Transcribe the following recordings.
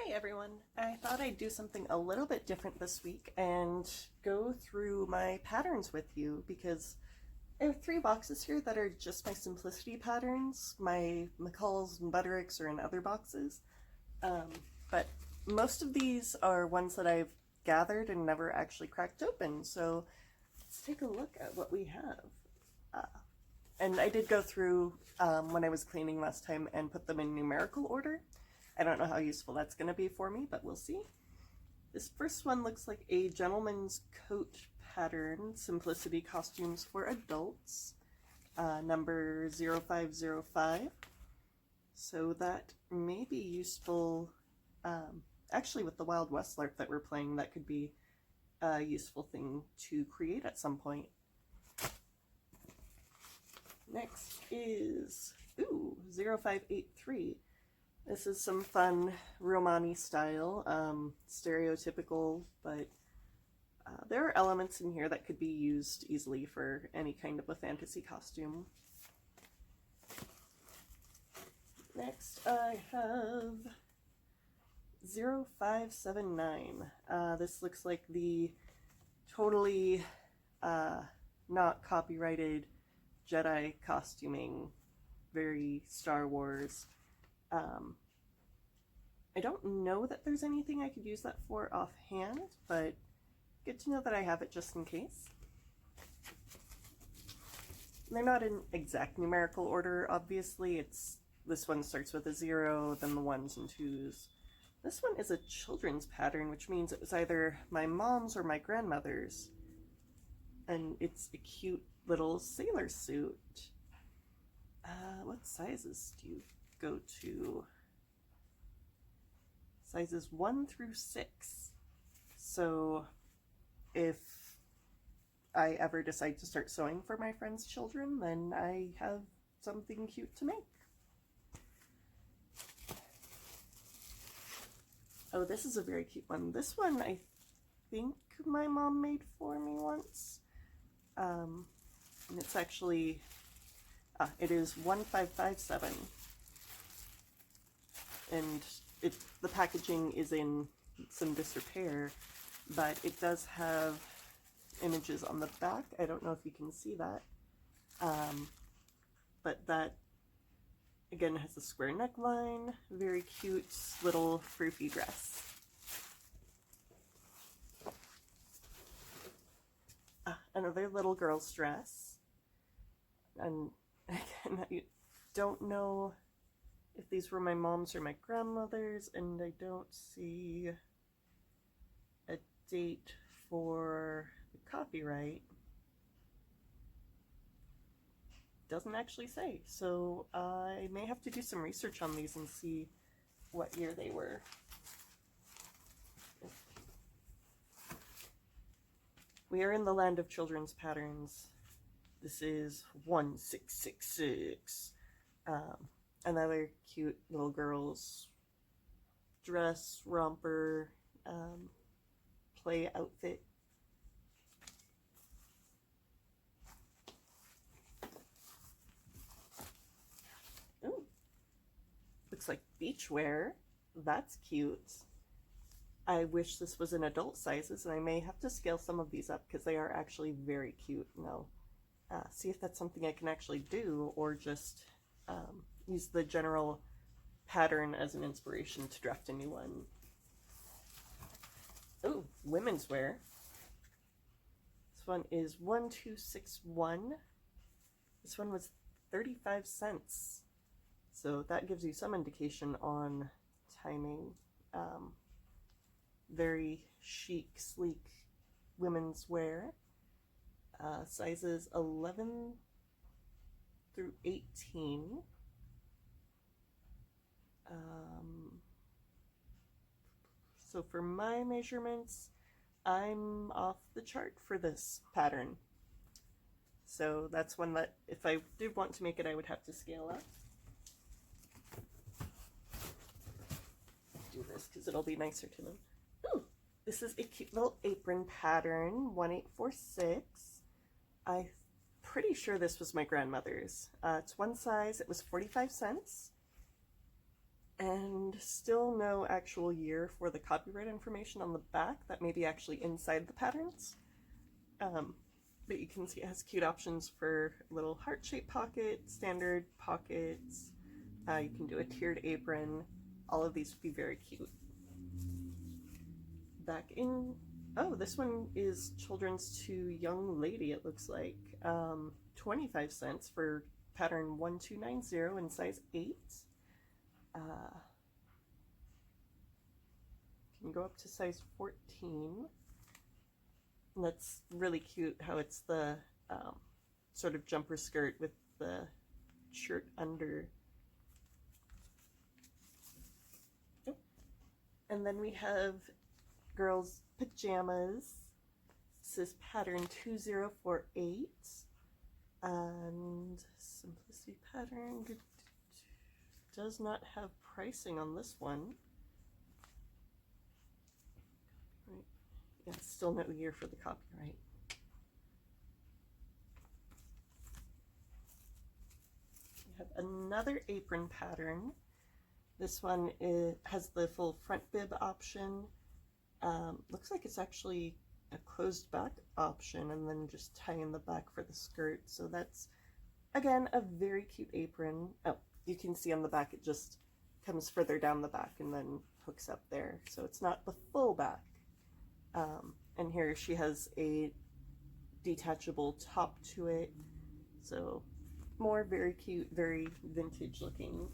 Hi everyone. I thought I'd do something a little bit different this week and go through my patterns with you because I have three boxes here that are just my simplicity patterns. My McCall's and Buttericks are in other boxes. But most of these are ones that I've gathered and never actually cracked open. So let's take a look at what we have. And I did go through when I was cleaning last time and put them in numerical order. I don't know how useful that's going to be for me, but we'll see. This first one looks like a gentleman's coat pattern, Simplicity Costumes for Adults, number 0505. So that may be useful, actually with the Wild West LARP that we're playing, that could be a useful thing to create at some point. Next is, 0583. This is some fun Romani style, stereotypical, but there are elements in here that could be used easily for any kind of a fantasy costume. Next I have 0579. This looks like the totally not copyrighted Jedi costuming, very Star Wars. I don't know that there's anything I could use that for offhand, but good to know that I have it just in case. They're not in exact numerical order, obviously. This one starts with a 0, then the 1s and 2s. This one is a children's pattern, which means it was either my mom's or my grandmother's. And it's a cute little sailor suit. What sizes do you go to? Sizes 1 through 6. So if I ever decide to start sewing for my friends' children, then I have something cute to make. Oh, this is a very cute one. This one I think my mom made for me once. And it's actually, it is 1557. And the packaging is in some disrepair, but it does have images on the back. I don't know if you can see that. But that, again, has a square neckline, very cute little froofy dress. Another little girl's dress. And again, I don't know if these were my mom's or my grandmother's, and I don't see a date for the copyright. Doesn't actually say, so I may have to do some research on these and see what year they were. We are in the land of children's patterns. This is 1666. Another cute little girl's dress, romper, play outfit. Ooh, looks like beachwear. That's cute. I wish this was in adult sizes, and I may have to scale some of these up because they are actually very cute. Now, see if that's something I can actually do, or just use the general pattern as an inspiration to draft a new one. Oh, women's wear. This one is 1261. This one was 35 cents. So that gives you some indication on timing. Very chic, sleek women's wear. Sizes 11 through 18. So for my measurements, I'm off the chart for this pattern. So that's one that if I did want to make it, I would have to scale up. Do this because it'll be nicer to them. Ooh, this is a cute little apron pattern, 1846. I'm pretty sure this was my grandmother's. It's one size, it was 45 cents. And still no actual year for the copyright information on the back. That may be actually inside the patterns. But you can see it has cute options for little heart-shaped pocket, standard pockets. You can do a tiered apron. All of these would be very cute. Back in, oh, this one is children's to young lady, it looks like. 25 cents for pattern 1290 in size 8. Can go up to size 14. And that's really cute how it's the sort of jumper skirt with the shirt under. Oh. And then we have girls' pajamas. This is pattern 2048. And Simplicity pattern does not have pricing on this one. Yeah, still no year for the copyright. We have another apron pattern. This one has the full front bib option. Looks like it's actually a closed back option and then just tie in the back for the skirt. So that's, again, a very cute apron. Oh, you can see on the back it just comes further down the back and then hooks up there. So it's not the full back. And here she has a detachable top to it. So more very cute, very vintage looking.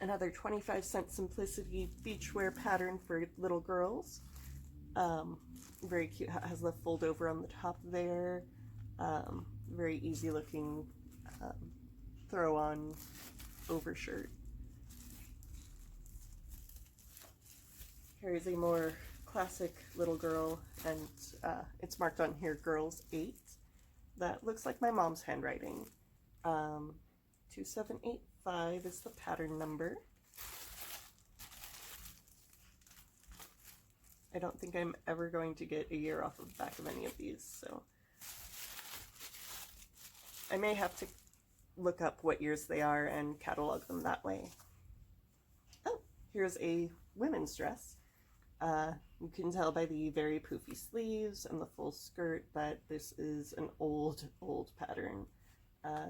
Another 25-cent Simplicity beachwear pattern for little girls. Very cute, has the fold over on the top there. Very easy looking throw on overshirt. Here is a more classic little girl, and it's marked on here girls 8. That looks like my mom's handwriting. 2785 is the pattern number. I don't think I'm ever going to get a year off of the back of any of these, so I may have to look up what years they are and catalog them that way. Oh, here's a women's dress. You can tell by the very poofy sleeves and the full skirt that this is an old pattern.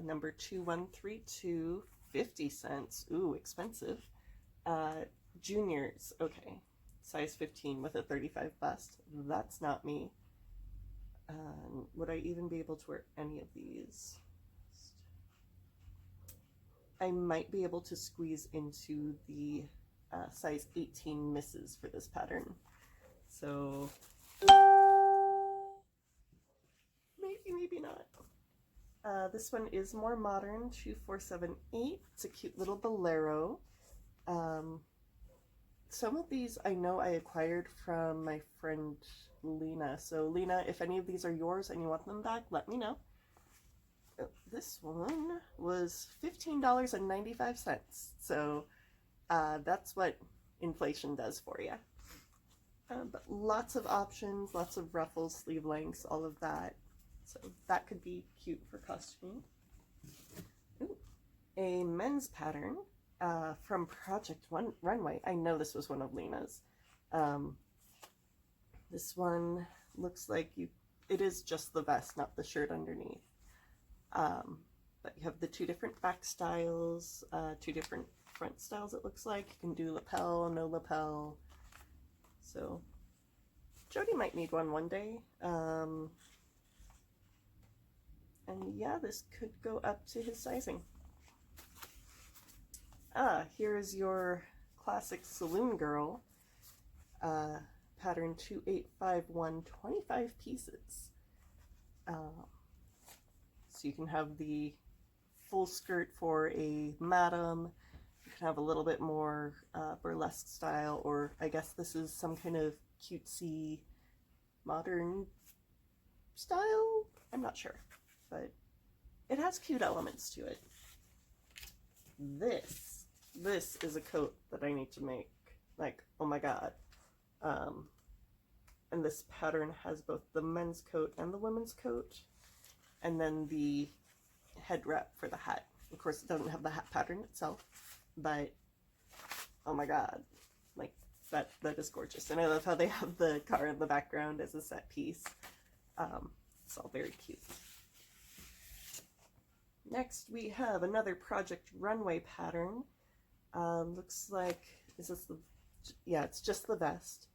Number 2132, 50 cents. Ooh, expensive. Juniors, okay. Size 15 with a 35 bust. That's not me. Would I even be able to wear any of these? I might be able to squeeze into the size 18 misses for this pattern. So maybe not. This one is more modern, 2478. It's a cute little bolero. Some of these I know I acquired from my friend Lena. So Lena, if any of these are yours and you want them back, let me know. This one was $15.95. So that's what inflation does for you. But lots of options, lots of ruffles, sleeve lengths, all of that. So that could be cute for costuming. Ooh, a men's pattern from Project Runway. I know this was one of Lena's. This one looks like it is just the vest, not the shirt underneath. But you have the two different back styles, two different front styles it looks like. You can do lapel, no lapel. So Jody might need one day. And yeah, this could go up to his sizing. Here is your classic Saloon Girl. Pattern 2851, 25 pieces. So you can have the full skirt for a madam. You can have a little bit more burlesque style, or I guess this is some kind of cutesy modern style. I'm not sure, but it has cute elements to it. This is a coat that I need to make. Like, oh my god. And this pattern has both the men's coat and the women's coat, and then the head wrap for the hat Of course, it doesn't have the hat pattern itself, but oh my god, like that is gorgeous. And I love how they have the car in the background as a set piece. It's all very cute. Next, we have another Project Runway pattern. Looks like, is this the, yeah, it's just the vest.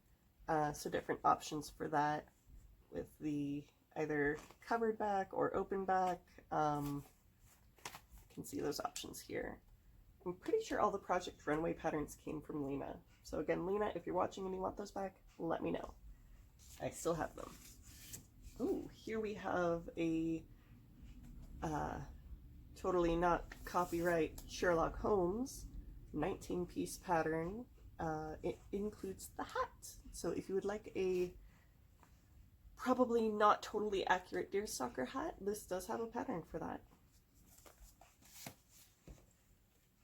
So different options for that with the either covered back or open back. You can see those options here. I'm pretty sure all the Project Runway patterns came from Lena. So again, Lena, if you're watching and you want those back, let me know. I still have them. Ooh, here we have a totally not copyright Sherlock Holmes 19-piece pattern. It includes the hat. So if you would like a probably not totally accurate deerstalker hat, this does have a pattern for that.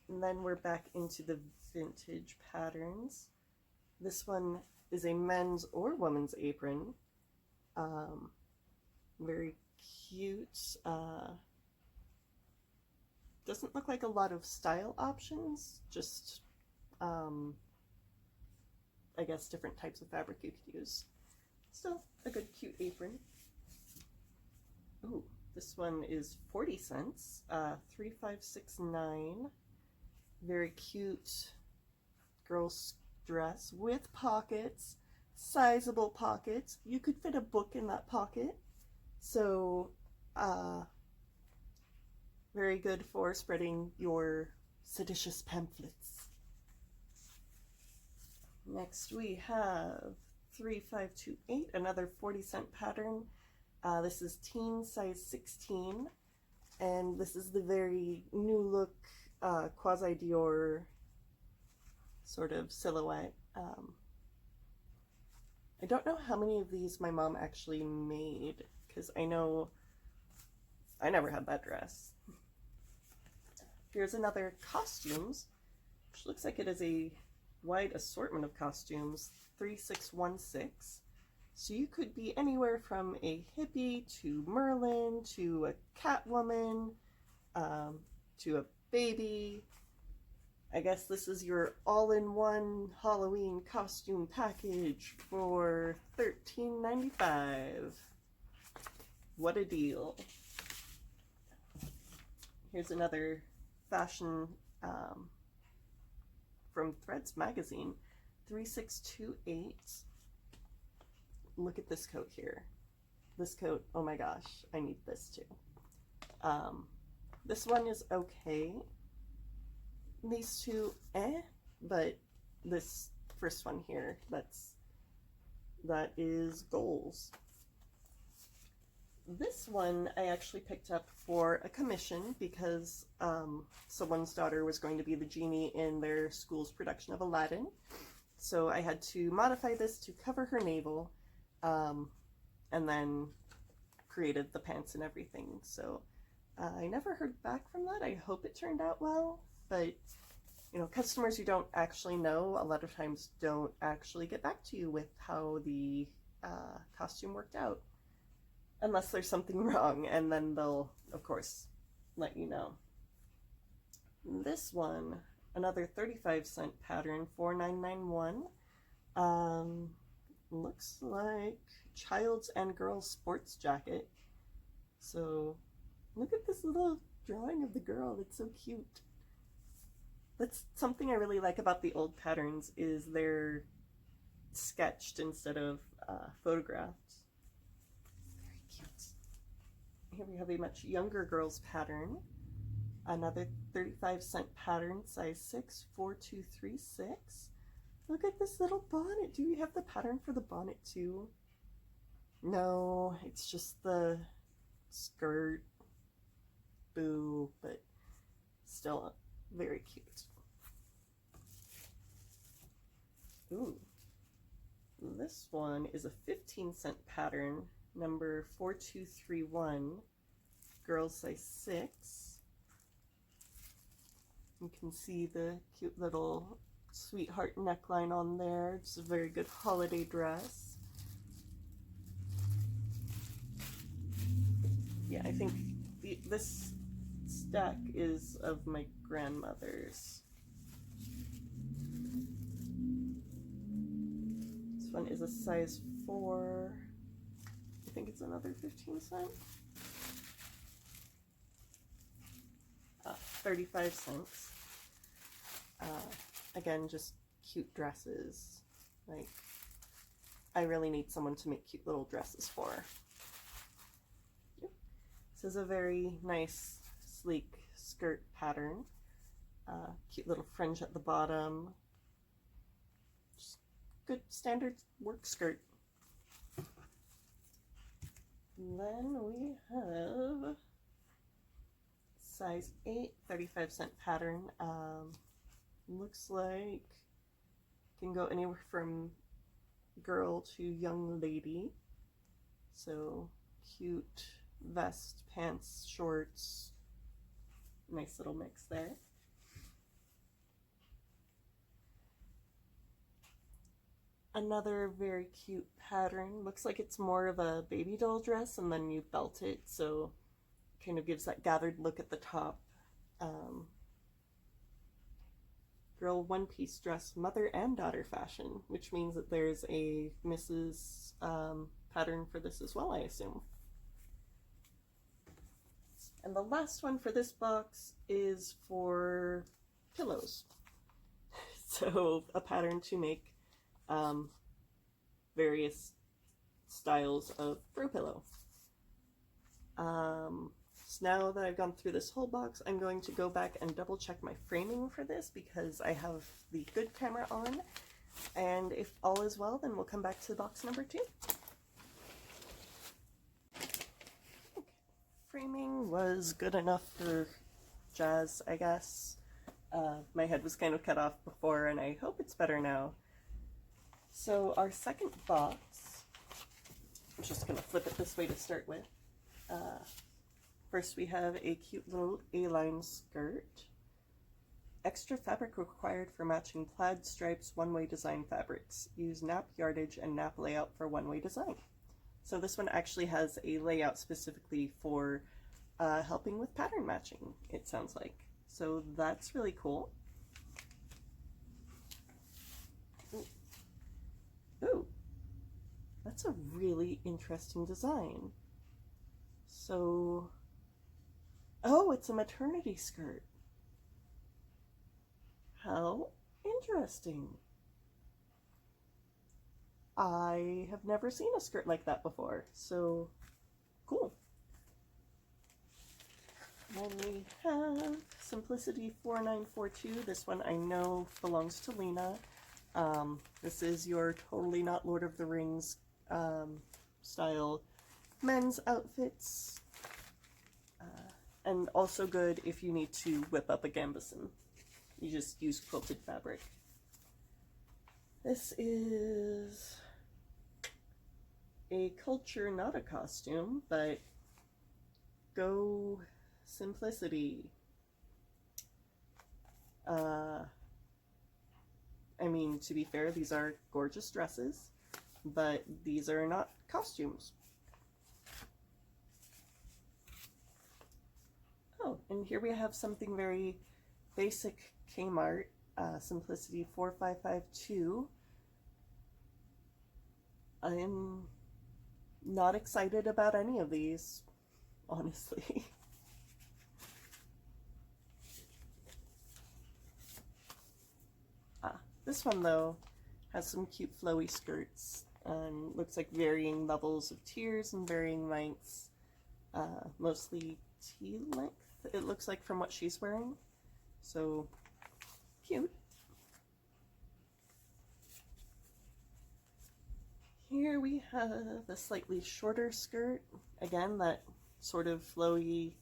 And then we're back into the vintage patterns. This one is a men's or woman's apron. Very cute. Doesn't look like a lot of style options, just I guess different types of fabric you could use. Still a good cute apron. Ooh, this one is 40 cents, 3569. Very cute girl's dress with pockets, sizable pockets. You could fit a book in that pocket. So, very good for spreading your seditious pamphlets. Next we have 3528, another 40-cent pattern. This is teen size 16, and this is the very new look quasi-Dior sort of silhouette. I don't know how many of these my mom actually made, because I know I never had that dress. Here's another costumes, which looks like it is a wide assortment of costumes, 3616. So you could be anywhere from a hippie to Merlin to a Catwoman to a baby. I guess this is your all-in-one Halloween costume package for $13.95. What a deal. Here's another fashion from Threads magazine, 3628. Look at this coat here. This coat, oh my gosh, I need this too. This one is okay. These two, but this first one here, that is goals. This one I actually picked up for a commission because someone's daughter was going to be the genie in their school's production of Aladdin. So I had to modify this to cover her navel, and then created the pants and everything. So I never heard back from that. I hope it turned out well, but you know, customers who don't actually know a lot of times don't actually get back to you with how the costume worked out. Unless there's something wrong, and then they'll, of course, let you know. This one, another 35-cent pattern, 4991. Looks like child's and girl's sports jacket. So, look at this little drawing of the girl. It's so cute. That's something I really like about the old patterns, is they're sketched instead of photographed. Here we have a much younger girl's pattern. Another 35-cent pattern, size 6, 4236. Look at this little bonnet. Do we have the pattern for the bonnet too? No, it's just the skirt. Boo, but still very cute. Ooh, this one is a 15-cent pattern. Number 4231, girls size 6. You can see the cute little sweetheart neckline on there. It's a very good holiday dress. Yeah, I think this stack is of my grandmother's. This one is a size 4. I think it's another 15¢. 35 cents. Again, just cute dresses. Like, I really need someone to make cute little dresses for. Yep. This is a very nice, sleek skirt pattern. Cute little fringe at the bottom. Just good standard work skirt. And then we have size 8, 35-cent pattern. Looks like can go anywhere from girl to young lady. So cute vest, pants, shorts. Nice little mix there. Another very cute pattern. Looks like it's more of a baby doll dress and then you belt it, so kind of gives that gathered look at the top. Girl one-piece dress, mother and daughter fashion, which means that there's a Mrs. Pattern for this as well, I assume. And the last one for this box is for pillows. So a pattern to make various styles of throw pillow. So now that I've gone through this whole box, I'm going to go back and double check my framing for this because I have the good camera on. And if all is well, then we'll come back to box number 2. Okay. Framing was good enough for Jazz, I guess. My head was kind of cut off before, and I hope it's better now. So our second box, I'm just going to flip it this way to start with. First we have a cute little A-line skirt. Extra fabric required for matching plaid stripes one-way design fabrics. Use nap yardage and nap layout for one-way design. So this one actually has a layout specifically for helping with pattern matching, it sounds like. So that's really cool. Ooh, that's a really interesting design. So, oh, it's a maternity skirt. How interesting. I have never seen a skirt like that before, so cool. Then we have Simplicity 4942. This one I know belongs to Lena. This is your totally not Lord of the Rings style men's outfits. And also good if you need to whip up a gambeson. You just use quilted fabric. This is a culture, not a costume, but go Simplicity. I mean, to be fair, these are gorgeous dresses, but these are not costumes. Oh, and here we have something very basic Kmart, Simplicity 4552. I'm not excited about any of these, honestly. This one, though, has some cute flowy skirts. Looks like varying levels of tiers and varying lengths. Mostly T length, it looks like, from what she's wearing. So, cute. Here we have a slightly shorter skirt. Again, that sort of flowy,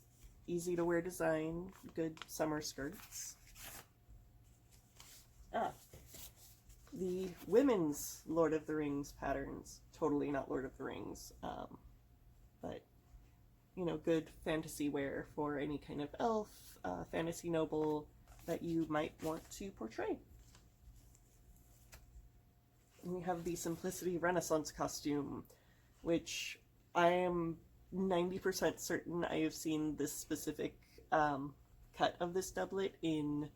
easy to wear design. Good summer skirts. The women's Lord of the Rings patterns. Totally not Lord of the Rings, but, you know, good fantasy wear for any kind of elf, fantasy noble that you might want to portray. And we have the Simplicity Renaissance costume, which I am 90% certain I have seen this specific cut of this doublet in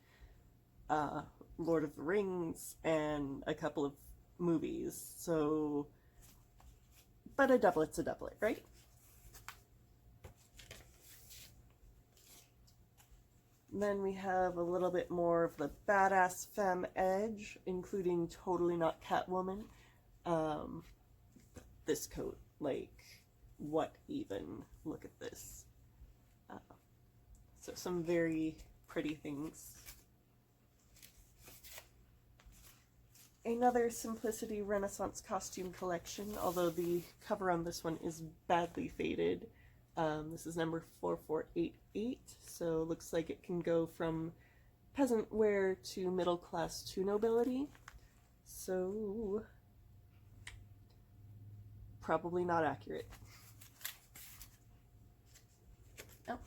Lord of the Rings and a couple of movies. So, but a doublet's a doublet, right? And then we have a little bit more of the badass femme edge, including Totally Not Catwoman. This coat, like, what even? Look at this. So some very pretty things. Another Simplicity Renaissance costume collection, although the cover on this one is badly faded. This is number 4488, so looks like it can go from peasant wear to middle class to nobility. So, probably not accurate. Oh.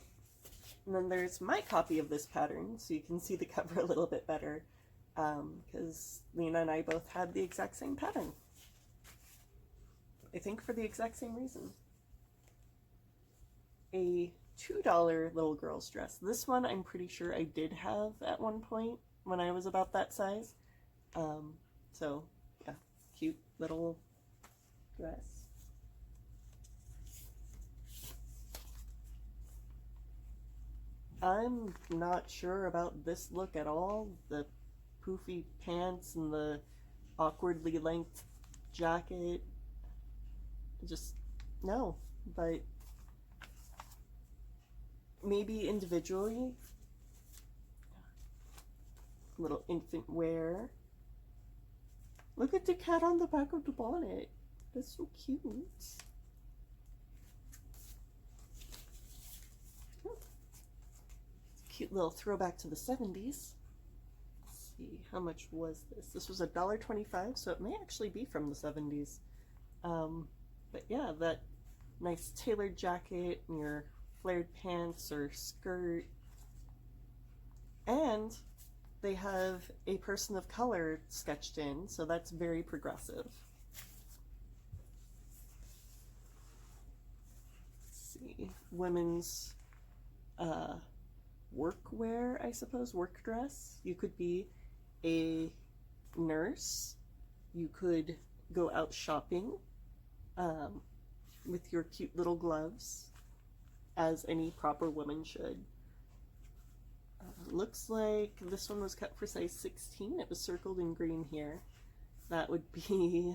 And then there's my copy of this pattern, so you can see the cover a little bit better, because Lena and I both had the exact same pattern. I think for the exact same reason. A $2 little girl's dress. This one I'm pretty sure I did have at one point when I was about that size. So yeah, cute little dress. I'm not sure about this look at all. The poofy pants and the awkwardly length jacket. Just no, but maybe individually. Little infant wear. Look at the cat on the back of the bonnet. That's so cute. Oh. Cute little throwback to the 70s. Let's see, how much was this? This was $1.25, so it may actually be from the 70s. But yeah, that nice tailored jacket and your flared pants or skirt, and they have a person of color sketched in, so that's very progressive. Let's see, women's workwear, I suppose, work dress. You could be a nurse, you could go out shopping with your cute little gloves, as any proper woman should. Looks like this one was cut for size 16. It was circled in green here. That would be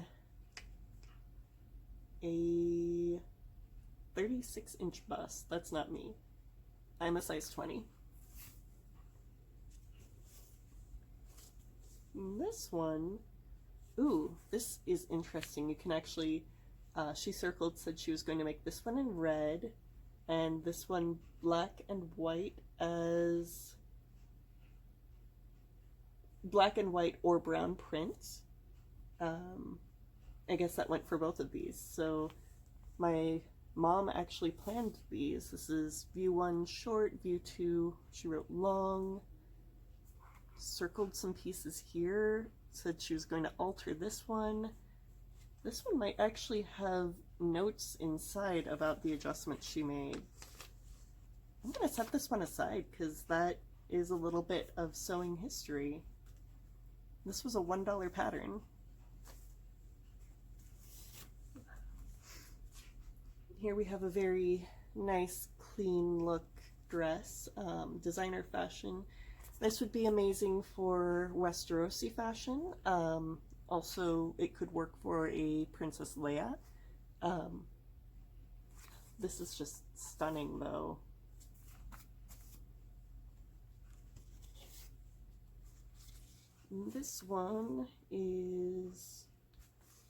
a 36-inch bust. That's not me. I'm a size 20. This one, ooh, this is interesting. You can actually, she circled, said she was going to make this one in red, and this one black and white as black and white or brown print. I guess that went for both of these. So my mom actually planned these. This is view 1 short, view 2 she wrote long, circled some pieces here, said she was going to alter this one. This one might actually have notes inside about the adjustments she made. I'm going to set this one aside because that is a little bit of sewing history. This was a $1 pattern. Here we have a very nice, clean look dress, designer fashion. This would be amazing for Westerosi fashion. Also, it could work for a Princess Leia. This is just stunning, though. This one is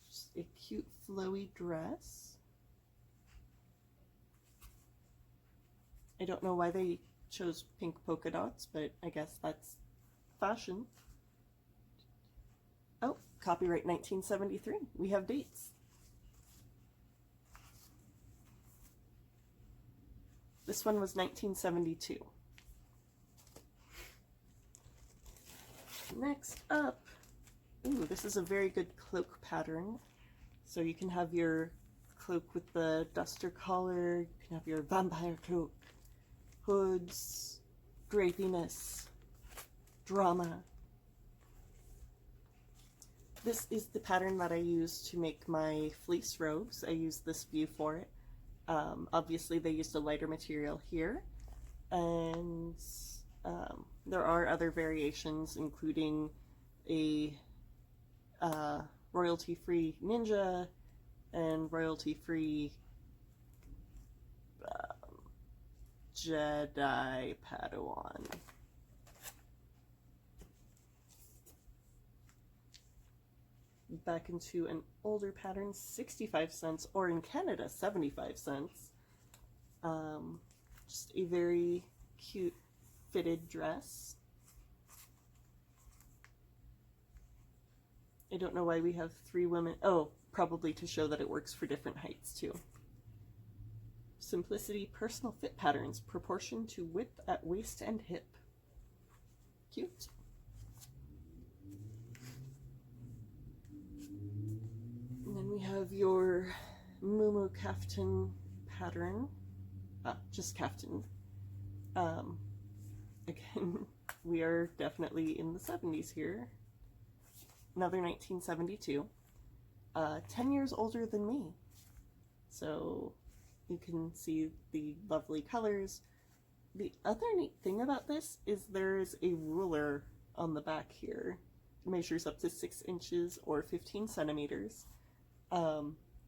just a cute, flowy dress. I don't know why they chose pink polka dots, but I guess that's fashion. Oh, copyright 1973. We have dates. This one was 1972. Next up, ooh, this is a very good cloak pattern. So you can have your cloak with the duster collar, you can have your vampire cloak, hoods, drapiness, drama. This is the pattern that I use to make my fleece robes. I use this view for it. Obviously they used a lighter material here, and there are other variations, including a royalty-free ninja and royalty-free Jedi Padawan. Back into an older pattern, 65 cents, or in Canada, 75 cents. Just a very cute fitted dress. I don't know why we have 3 women. Oh, probably to show that it works for different heights too. Simplicity personal fit patterns, proportion to width at waist and hip. Cute. And then we have your Mumu Kaftan pattern. Just kaftan. Again, we are definitely in the 70s here. Another 1972. 10 years older than me. So you can see the lovely colors. The other neat thing about this is there's a ruler on the back here. It measures up to 6 inches or 15 centimeters.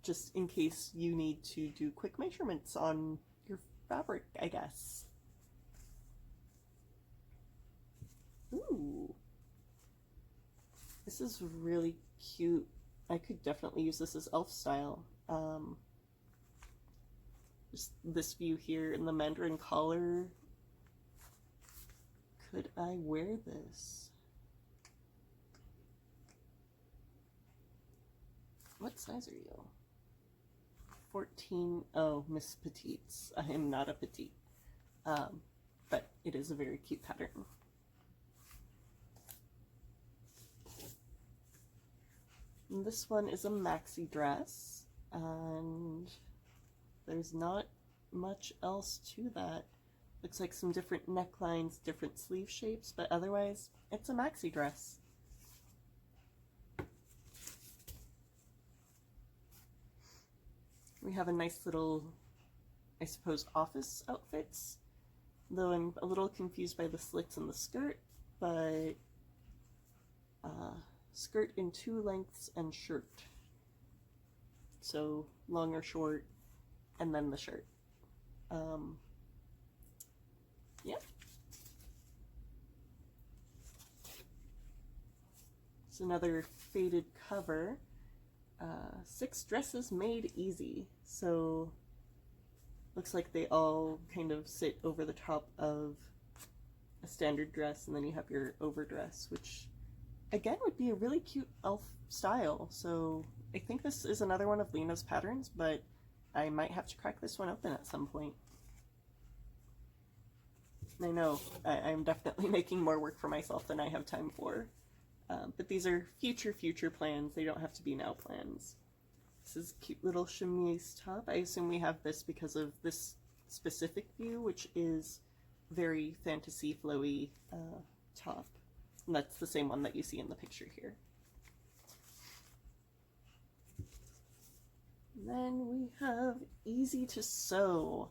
Just in case you need to do quick measurements on your fabric, I guess. Ooh. This is really cute. I could definitely use this as elf style. Just this view here in the Mandarin collar. Could I wear this? What size are you? 14. Oh, Miss Petites. I am not a petite. But it is a very cute pattern. And this one is a maxi dress, and there's not much else to that. Looks like some different necklines, different sleeve shapes, but otherwise it's a maxi dress. We have a nice little, I suppose, office outfits, though I'm a little confused by the slits in the skirt, but skirt in 2 lengths and shirt. So long or short, and then the shirt. Yeah. It's another faded cover. 6 dresses made easy. So looks like they all kind of sit over the top of a standard dress, and then you have your overdress, which again would be a really cute elf style. So I think this is another one of Lena's patterns, but I might have to crack this one open at some point. I know I'm definitely making more work for myself than I have time for. But these are future plans. They don't have to be now plans. This is a cute little chemise top. I assume we have this because of this specific view, which is very fantasy flowy top. And that's the same one that you see in the picture here. Then we have Easy to Sew.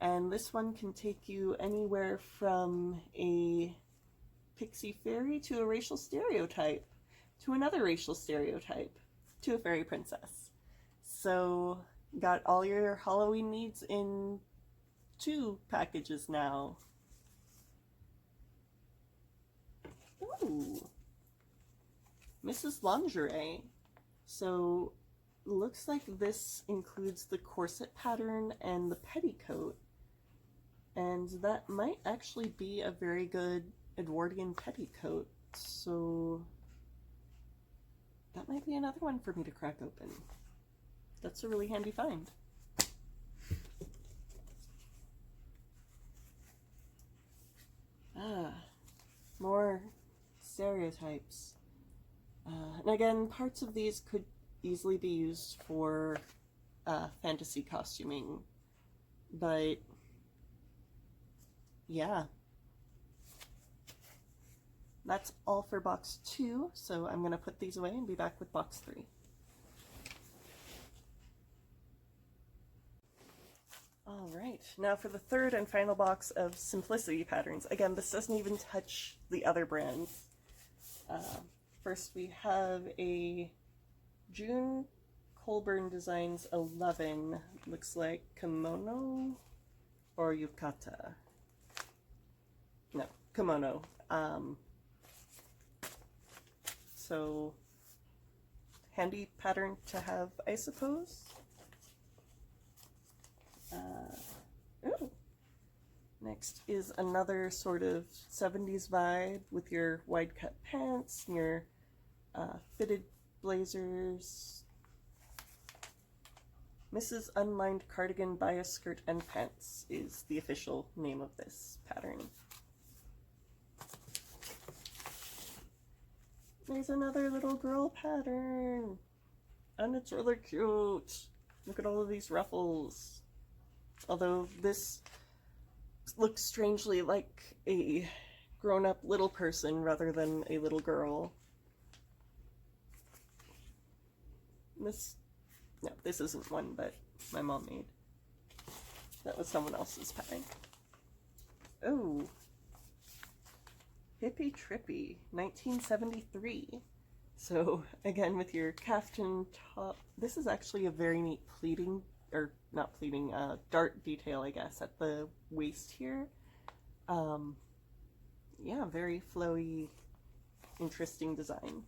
And this one can take you anywhere from a pixie fairy to a racial stereotype, to another racial stereotype, to a fairy princess. So got all your Halloween needs in 2 packages now. Ooh. Mrs. Lingerie. So looks like this includes the corset pattern and the petticoat. And that might actually be a very good Edwardian petticoat. So that might be another one for me to crack open. That's a really handy find. More stereotypes. And again, parts of these could easily be used for fantasy costuming, but yeah, That's all for box 2, so I'm going to put these away and be back with box 3. All right, now for the third and final box of Simplicity patterns. Again, this doesn't even touch the other brands. First we have a June Colburn Designs 11, looks like kimono or yukata. No, kimono. So handy pattern to have, I suppose. Ooh. Next is another sort of 70s vibe with your wide cut pants and your fitted blazers. Mrs. Unlined Cardigan Bias Skirt and Pants is the official name of this pattern. There's another little girl pattern, and it's really cute. Look at all of these ruffles. Although this looks strangely like a grown-up little person rather than a little girl. This isn't one that my mom made. That was someone else's pattern. Oh, Hippie Trippy, 1973. So again, with your caftan top, this is actually a very neat pleating, or not pleating, dart detail, I guess, at the waist here. Yeah, very flowy, interesting design.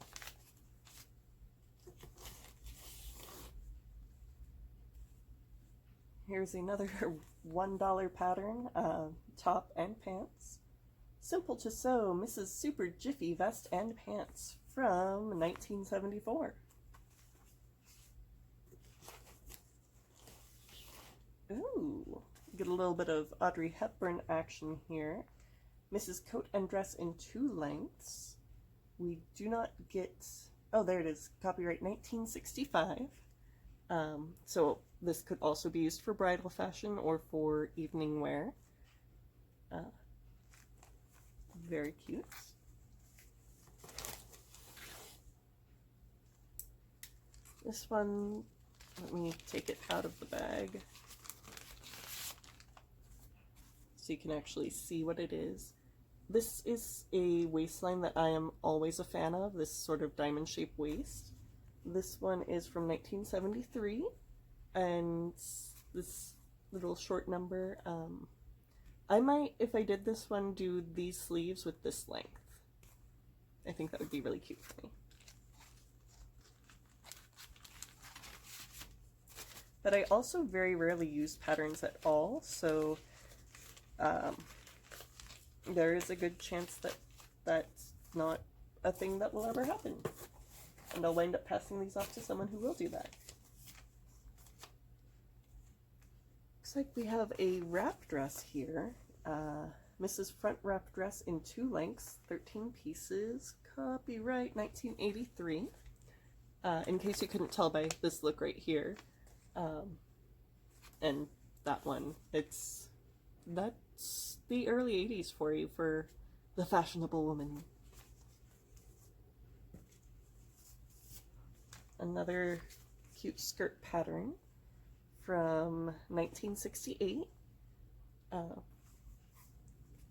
Here's another $1 pattern, top and pants. Simple to sew, Mrs. Super Jiffy vest and pants from 1974. Ooh, get a little bit of Audrey Hepburn action here. Mrs. Coat and Dress in 2 lengths. We do not get, oh, there it is, copyright 1965. So this could also be used for bridal fashion or for evening wear. Very cute. This one, let me take it out of the bag so you can actually see what it is. This is a waistline that I am always a fan of, this sort of diamond-shaped waist. This one is from 1973, and this little short number, I might, if I did this one, do these sleeves with this length. I think that would be really cute for me. But I also very rarely use patterns at all, so there is a good chance that that's not a thing that will ever happen. And I'll wind up passing these off to someone who will do that. Looks like we have a wrap dress here. Mrs. Front wrap dress in 2 lengths, 13 pieces, copyright 1983. In case you couldn't tell by this look right here. And that one, that's the early 80s for you, for the fashionable woman. Another cute skirt pattern from 1968.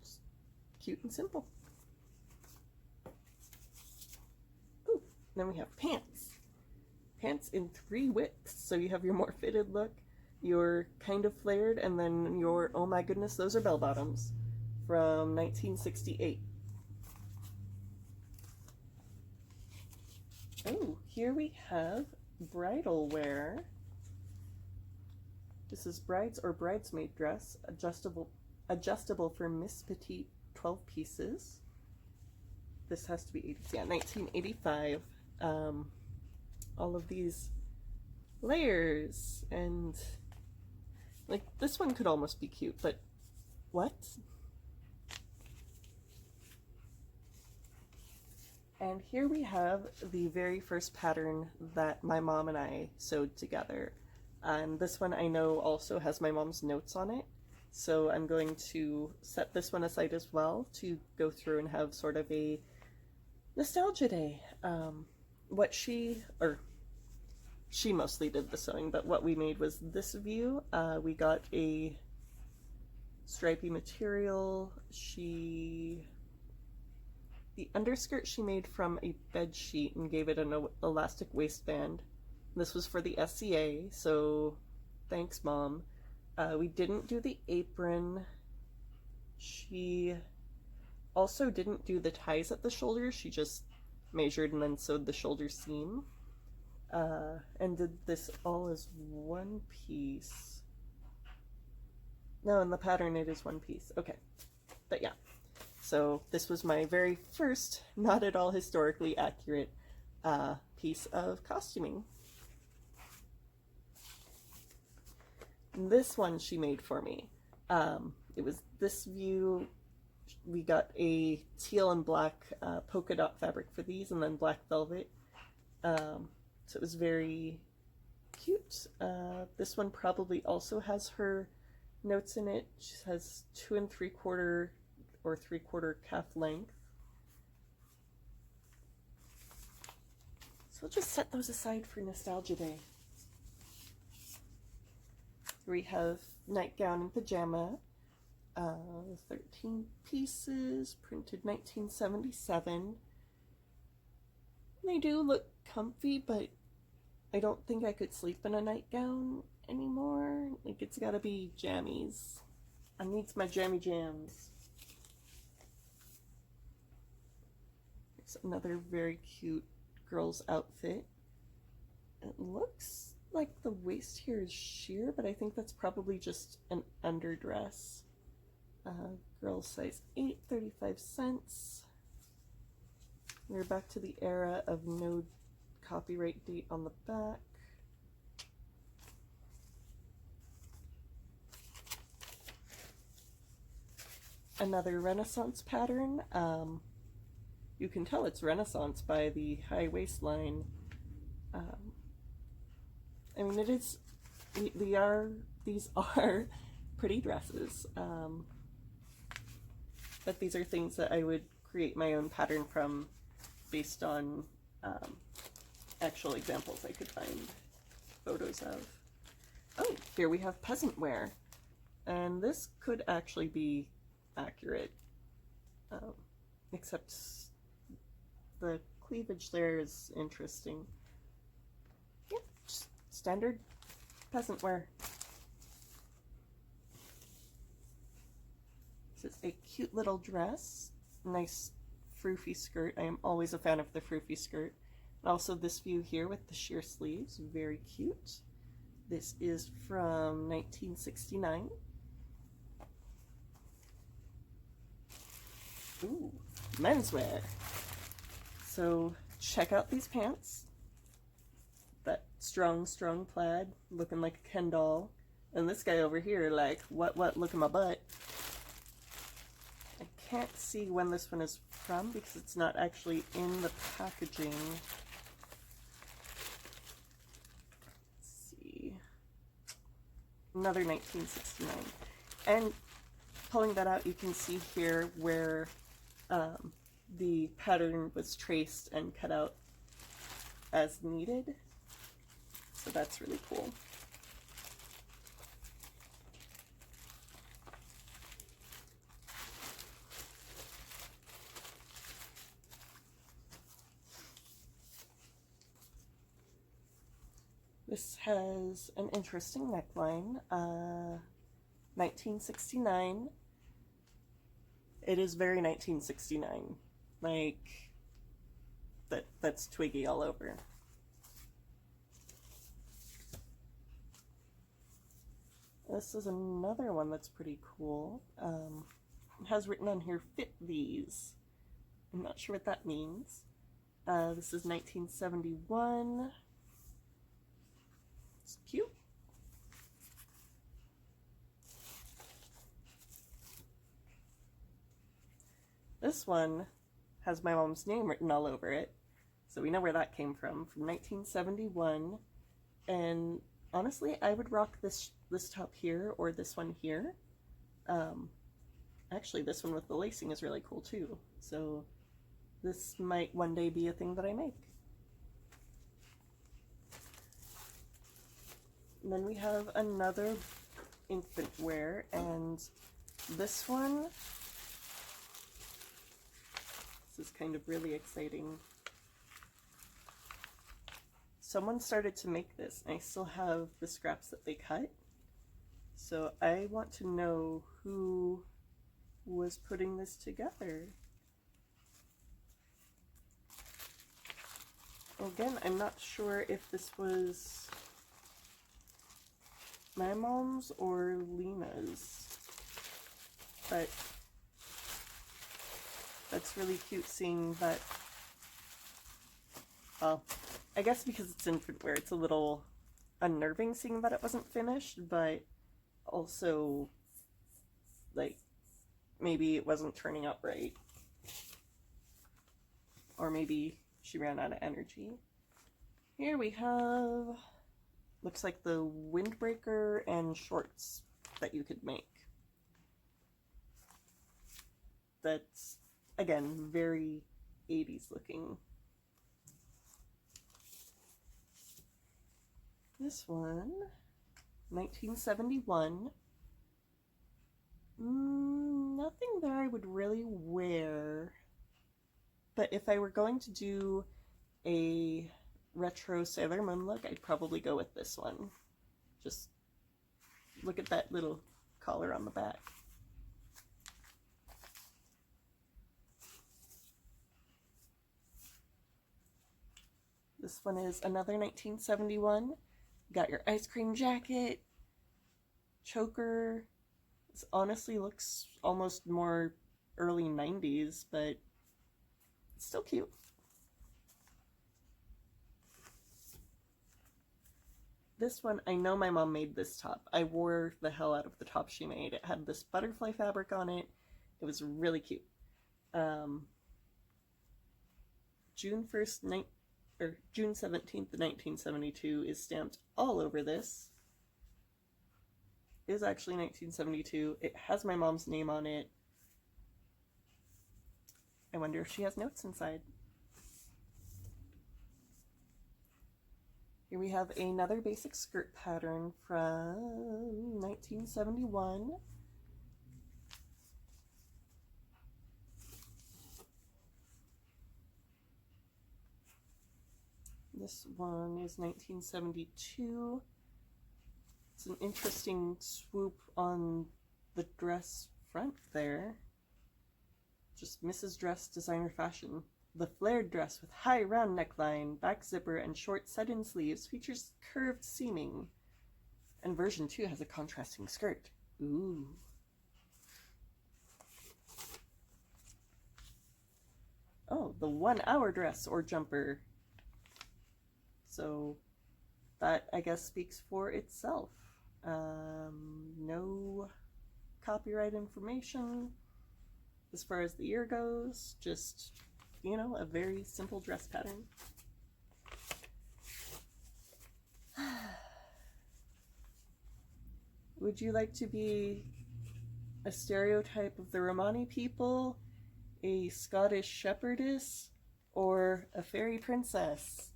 Just cute and simple. Ooh, then we have pants. Pants in 3 widths, so you have your more fitted look, your kind of flared, and then your, oh my goodness, those are bell bottoms from 1968. Oh, here we have bridal wear. This is bride's or bridesmaid dress, adjustable for Miss Petite, 12 pieces. This has to be 80s, yeah, 1985. All of these layers, and like this one could almost be cute, but what? And here we have the very first pattern that my mom and I sewed together. And this one I know also has my mom's notes on it, so I'm going to set this one aside as well to go through and have sort of a Nostalgia Day. What she mostly did the sewing, but what we made was this view. We got a stripy material. The underskirt she made from a bed sheet and gave it an elastic waistband. This was for the SCA, so thanks, Mom. We didn't do the apron. She also didn't do the ties at the shoulders. She just measured and then sewed the shoulder seam. And did this all as one piece. No, in the pattern it is one piece. Okay. But yeah. So this was my very first, not at all historically accurate, piece of costuming. This one she made for me. It was this view. We got a teal and black polka dot fabric for these, and then black velvet. So it was very cute. This one probably also has her notes in it. She has 2 3/4 or 3/4 calf length. So we'll just set those aside for Nostalgia Day. We have nightgown and pajama, 13 pieces, printed 1977. They do look comfy, but I don't think I could sleep in a nightgown anymore. Like, it's gotta be jammies. I need my jammy jams. It's another very cute girl's outfit. It looks like the waist here is sheer, but I think that's probably just an underdress. Girls size 8, 35 cents. We're back to the era of no copyright date on the back. Another Renaissance pattern. You can tell it's Renaissance by the high waistline. I mean, it is. These are pretty dresses, but these are things that I would create my own pattern from, based on actual examples I could find photos of. Oh, here we have peasant wear, and this could actually be accurate, except the cleavage there is interesting. Yep, just standard peasant wear. This is a cute little dress, nice froofy skirt. I am always a fan of the froofy skirt. And also this view here with the sheer sleeves, very cute. This is from 1969. Ooh, menswear. So check out these pants. That strong plaid, looking like a Ken doll. And this guy over here, like, what, look at my butt. I can't see when this one is from because it's not actually in the packaging. Let's see. Another 1969. And pulling that out, you can see here where the pattern was traced and cut out as needed. So that's really cool. This has an interesting neckline, 1969. It is very 1969, like that's Twiggy all over. This is another one that's pretty cool. It has written on here, "Fit these." I'm not sure what that means. This is 1971. It's cute. This one has my mom's name written all over it, so we know where that came from 1971. And honestly, I would rock this top here or this one here. Actually, this one with the lacing is really cool too. So this might one day be a thing that I make. And then we have another infant wear, and this one, this is kind of really exciting. Someone started to make this, and I still have the scraps that they cut. So I want to know who was putting this together. Again, I'm not sure if this was my mom's or Lena's, but that's really cute seeing that. Well, I guess because it's infant wear, it's a little unnerving seeing that it wasn't finished, but also, like, maybe it wasn't turning out right. Or maybe she ran out of energy. Here we have, looks like the windbreaker and shorts that you could make. That's, again, very 80s looking. This one, 1971. Nothing that I would really wear. But if I were going to do a retro Sailor Moon look, I'd probably go with this one. Just look at that little collar on the back. This one is another 1971. Got your ice cream jacket, choker. This honestly looks almost more early 90s, but it's still cute. This one, I know my mom made this top. I wore the hell out of the top she made. It had this butterfly fabric on it. It was really cute. June 1st, June 17th, 1972 is stamped all over this. It is actually 1972. It has my mom's name on it. I wonder if she has notes inside. Here we have another basic skirt pattern from 1971. This one is 1972. It's an interesting swoop on the dress front there. Just Mrs. Dress designer fashion. The flared dress with high round neckline, back zipper, and short set-in sleeves features curved seaming. And version 2 has a contrasting skirt. Ooh. Oh, the 1 hour dress or jumper. So that, I guess, speaks for itself. No copyright information as far as the year goes, just, you know, a very simple dress pattern. Would you like to be a stereotype of the Romani people, a Scottish shepherdess, or a fairy princess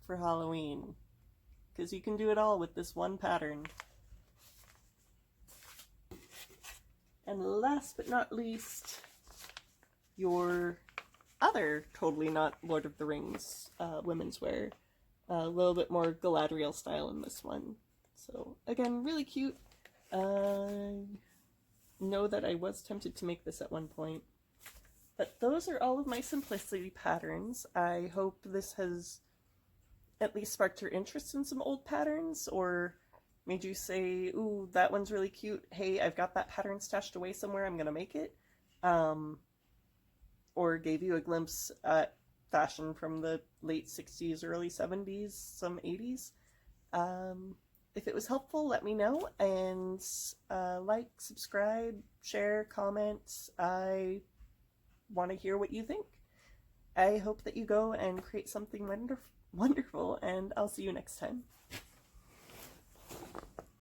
for Halloween? Because you can do it all with this one pattern. And last but not least, your other totally not Lord of the Rings women's wear. A little bit more Galadriel style in this one. So again, really cute. Know that I was tempted to make this at one point. But those are all of my simplicity patterns. I hope this has at least sparked your interest in some old patterns, or made you say, ooh, that one's really cute. Hey, I've got that pattern stashed away somewhere, I'm gonna make it. Or gave you a glimpse at fashion from the late 60s, early 70s, some 80s. If it was helpful, let me know, and like, subscribe, share, comment. I want to hear what you think. I hope that you go and create something wonderful, and I'll see you next time.